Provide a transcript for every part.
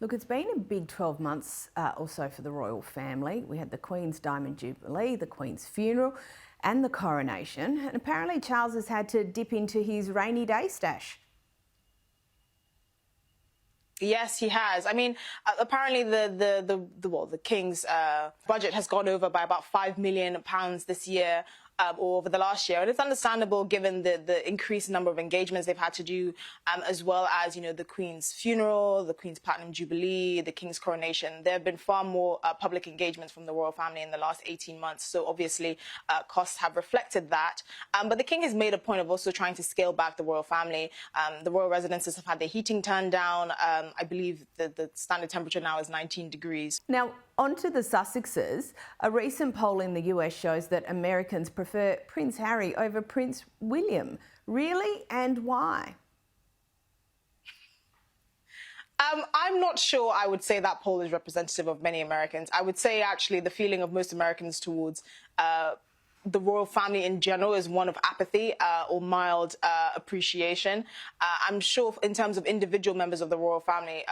Look, it's been a big 12 months or so for the royal family. We had the Queen's Diamond Jubilee, the Queen's funeral and the coronation. And apparently Charles has had to dip into his rainy day stash. Yes, he has. I mean, apparently the King's budget has gone over by about £5 million this year. Or over the last year, and it's understandable given the increased number of engagements they've had to do, as well as the Queen's funeral, the Queen's Platinum Jubilee, the King's coronation. There have been far more public engagements from the royal family in the last 18 months, so obviously costs have reflected that. But the King has made a point of also trying to scale back the royal family. The royal residences have had their heating turned down. I believe the standard temperature now is 19 degrees. Now, on to the Sussexes. A recent poll in the US shows that Americans prefer Prince Harry over Prince William. Really, and why? I'm not sure I would say that poll is representative of many Americans. I would say actually the feeling of most Americans towards the royal family in general is one of apathy or mild appreciation. I'm sure in terms of individual members of the royal family,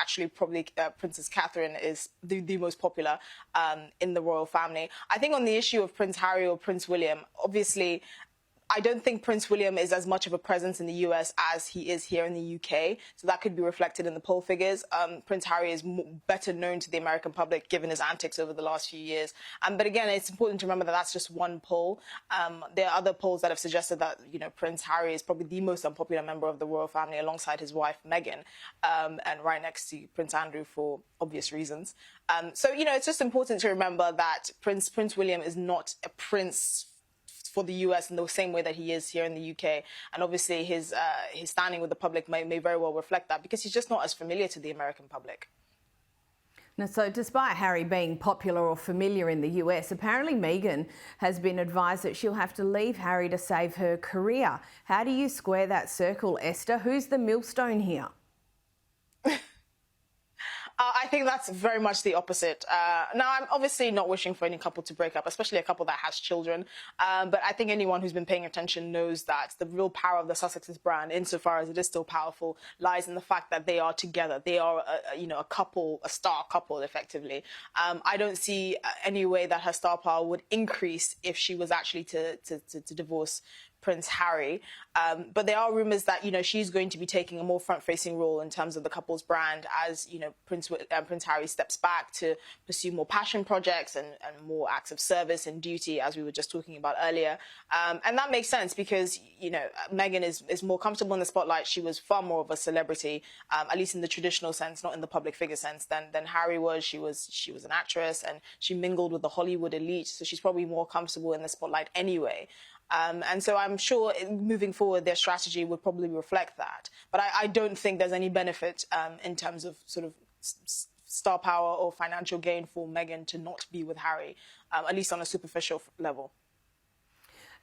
actually probably Princess Catherine is the most popular in the royal family. I think on the issue of Prince Harry or Prince William, obviously, I don't think Prince William is as much of a presence in the US as he is here in the UK. So that could be reflected in the poll figures. Prince Harry is better known to the American public given his antics over the last few years. But again, it's important to remember that that's just one poll. There are other polls that have suggested that, Prince Harry is probably the most unpopular member of the royal family alongside his wife, Meghan, and right next to Prince Andrew for obvious reasons. So, it's just important to remember that Prince William is not a prince for the US in the same way that he is here in the UK. And obviously his standing with the public may very well reflect that because he's just not as familiar to the American public. Now, so despite Harry being popular or familiar in the US, apparently Meghan has been advised that she'll have to leave Harry to save her career. How do you square that circle, Esther? Who's the millstone here? I think that's very much the opposite. Now, I'm obviously not wishing for any couple to break up, especially a couple that has children. But I think anyone who's been paying attention knows that the real power of the Sussexes brand, insofar as it is still powerful, lies in the fact that they are together. They are, a couple, a star couple, effectively. I don't see any way that her star power would increase if she was actually to divorce Prince Harry. But there are rumours that, she's going to be taking a more front-facing role in terms of the couple's brand as, Prince Harry steps back to pursue more passion projects and more acts of service and duty, as we were just talking about earlier. And that makes sense because, Meghan is more comfortable in the spotlight. She was far more of a celebrity, at least in the traditional sense, not in the public figure sense, than Harry was. She was an actress and she mingled with the Hollywood elite, so she's probably more comfortable in the spotlight anyway. And so I'm sure moving forward, their strategy would probably reflect that. But I don't think there's any benefit in terms of sort of star power or financial gain for Meghan to not be with Harry, at least on a superficial level.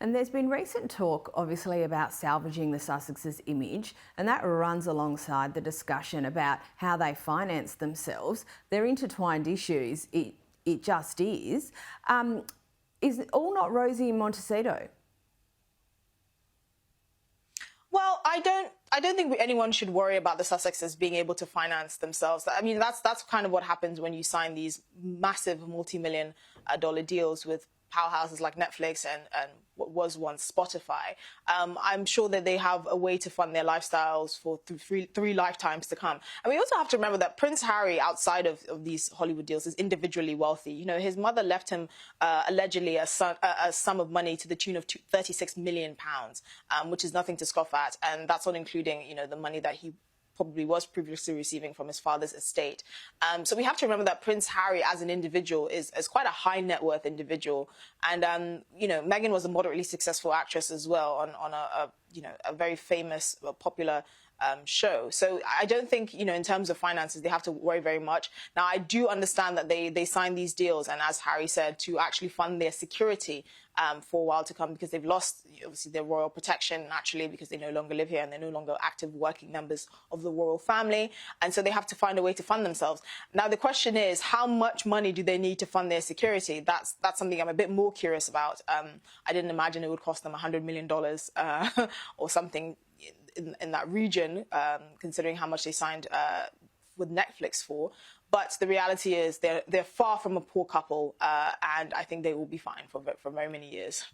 And there's been recent talk, obviously, about salvaging the Sussexes' image, and that runs alongside the discussion about how they finance themselves. They're intertwined issues. It just is. Is it all not rosy in Montecito? Well, I don't think anyone should worry about the Sussexes being able to finance themselves. I mean, that's kind of what happens when you sign these massive multi-million-dollar deals with powerhouses like Netflix and what was once Spotify. I'm sure that they have a way to fund their lifestyles for three lifetimes to come. And we also have to remember that Prince Harry, outside of these Hollywood deals, is individually wealthy. His mother left him allegedly a sum of money to the tune of £36 million, which is nothing to scoff at. And that's not including, the money that he probably was previously receiving from his father's estate. So we have to remember that Prince Harry as an individual is quite a high net worth individual. And, Meghan was a moderately successful actress as well on a very famous, popular show. So I don't think, in terms of finances, they have to worry very much. Now, I do understand that they signed these deals, and as Harry said, to actually fund their security for a while to come, because they've lost, obviously, their royal protection, naturally, because they no longer live here and they're no longer active working members of the royal family. And so they have to find a way to fund themselves. Now, the question is, how much money do they need to fund their security? That's something I'm a bit more curious about. I didn't imagine it would cost them $100 million or something in that region, considering how much they signed with Netflix for. But the reality is they're far from a poor couple, and I think they will be fine for very many years.